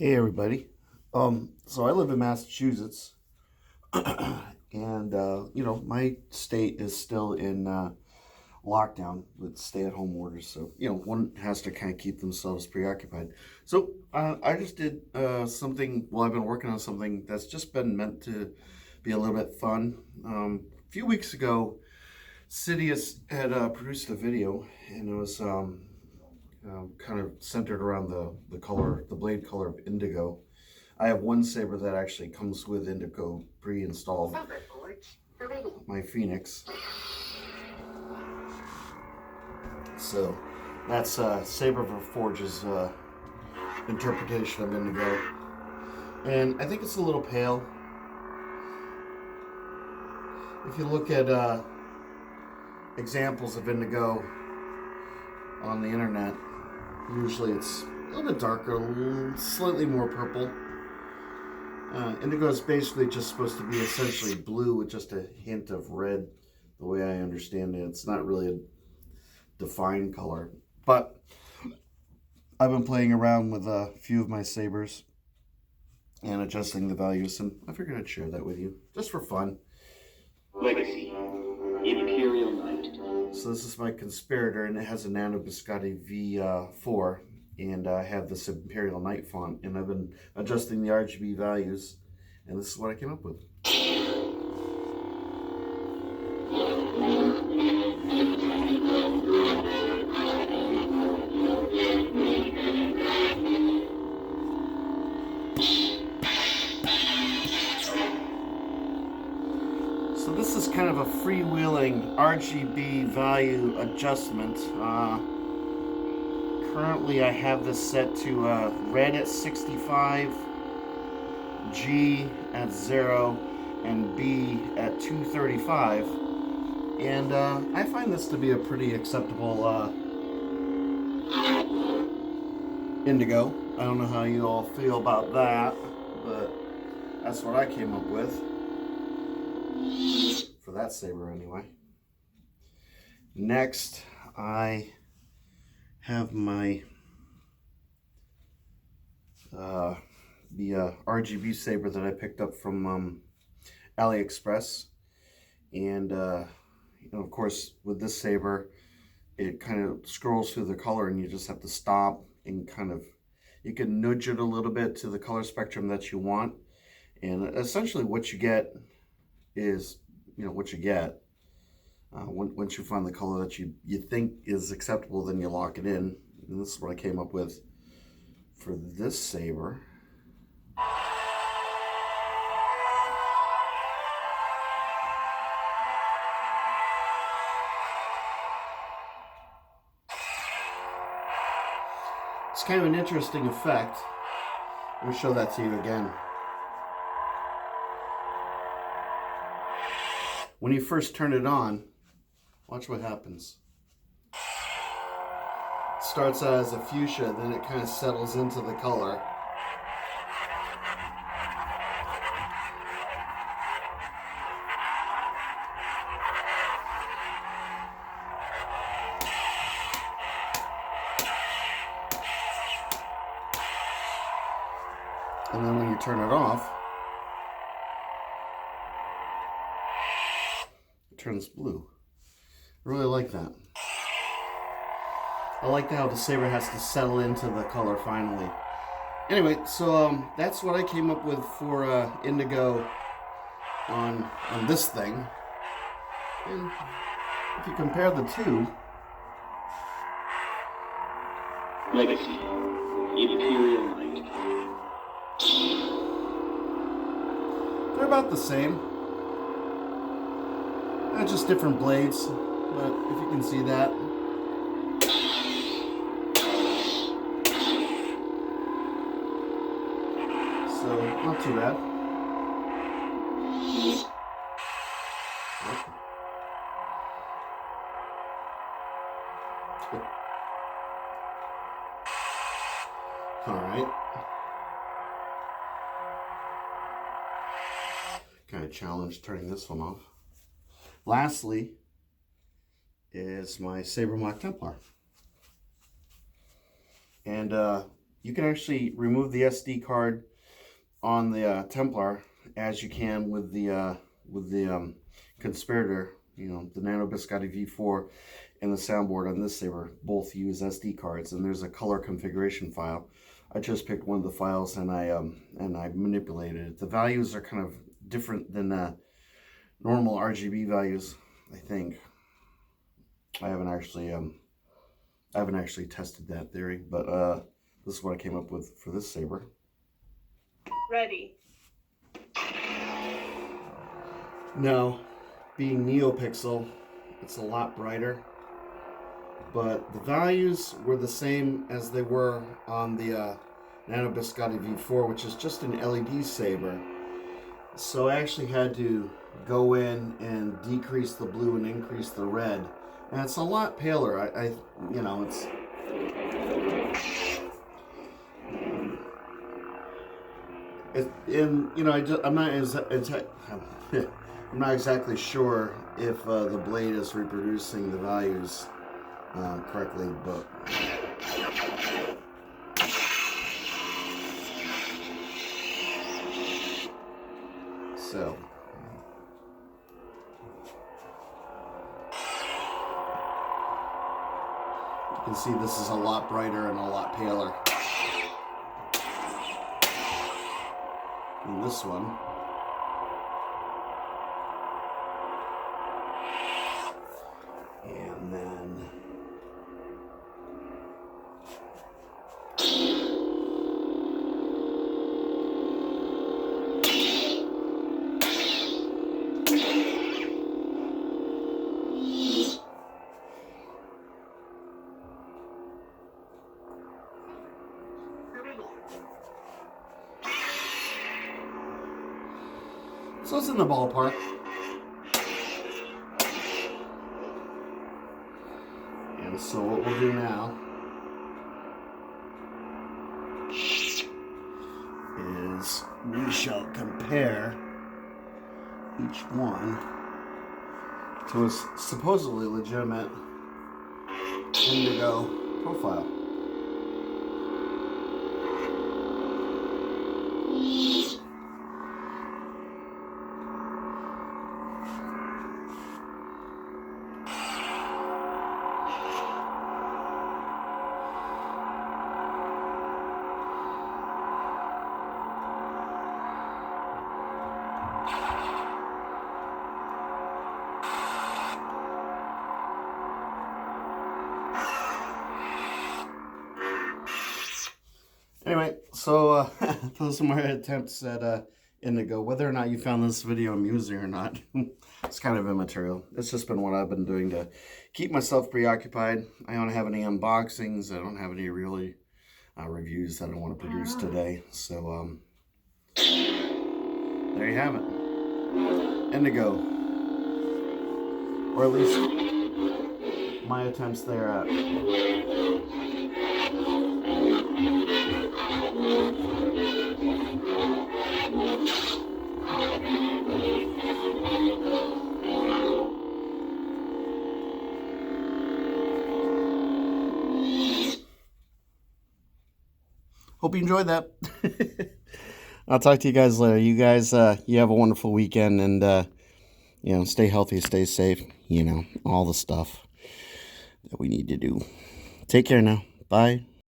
Hey everybody. So I live in Massachusetts, and my state is still in lockdown with stay-at-home orders. So one has to kind of keep themselves preoccupied. So I just did something. Well, I've been working on something that's just been meant to be a little bit fun. A few weeks ago, Sidious had produced a video, and it was kind of centered around the color, the blade color of indigo. I have one saber that actually comes with indigo pre-installed, my Phoenix. So that's Saber Forge's interpretation of indigo, and I think it's a little pale. If you look at examples of indigo on the internet, usually it's a little bit darker, slightly more purple. Indigo is basically just supposed to be essentially blue with just a hint of red, the way I understand it. It's not really a defined color. But I've been playing around with a few of my sabers and adjusting the values, and I figured I'd share that with you, just for fun. Legacy, Imperial Knight. So this is my Conspirator, and it has a Nano Biscotti V4, and I have this Imperial Knight font, and I've been adjusting the RGB values, and this is what I came up with. So this is kind of a freewheeling RGB value adjustment. Currently I have this set to red at 65, G at 0, and B at 235. And I find this to be a pretty acceptable indigo. I don't know how you all feel about that, but that's what I came up with. For that saber anyway. Next, I have my the RGB saber that I picked up from AliExpress, and of course with this saber it kind of scrolls through the color, and you just have to stop and kind of, you can nudge it a little bit to the color spectrum that you want, and essentially what you get is what you get. Once you find the color that you think is acceptable, then you lock it in. And this is what I came up with for this saber. It's kind of an interesting effect. Let me show that to you again. When you first turn it on, watch what happens. It starts out as a fuchsia, then it kind of settles into the color. And then when you turn it off, it turns blue. I really like that. I like how the saber has to settle into the color finally. Anyway, so that's what I came up with for indigo on this thing. And if you compare the two, Legacy, Imperial Knight. they're about the same. Just different blades, but if you can see that. So, not too bad. Alright. Kind of challenge turning this one off. Lastly is my Saber Mock Templar. And you can actually remove the SD card on the Templar as you can with the Conspirator. You know, the Nano Biscotti V4 and the soundboard on this Saber both use SD cards, and there's a color configuration file. I just picked one of the files and I manipulated it. The values are kind of different than normal RGB values, I think. I haven't actually tested that theory, but this is what I came up with for this Saber. Ready. Now, being NeoPixel, it's a lot brighter, but the values were the same as they were on the Nano Biscotti V4, which is just an LED Saber. So I actually had to go in and decrease the blue and increase the red, and it's a lot paler. You know, it's and you know, I'm not I'm not exactly sure if the blade is reproducing the values correctly, but so you can see this is a lot brighter and a lot paler than this one. And then so it's in the ballpark. And so what we'll do now is we shall compare each one to a supposedly legitimate Indigo profile. Anyway, so those are my attempts at Indigo. Whether or not you found this video amusing or not, it's kind of immaterial. It's just been what I've been doing to keep myself preoccupied. I don't have any unboxings. I don't have any really reviews that I want to produce today. So there you have it. Indigo. Or at least my attempts thereat. Hope you enjoyed that. I'll talk to you guys later. You guys, you have a wonderful weekend, and you know, stay healthy, stay safe. You know, all the stuff that we need to do. Take care now. Bye.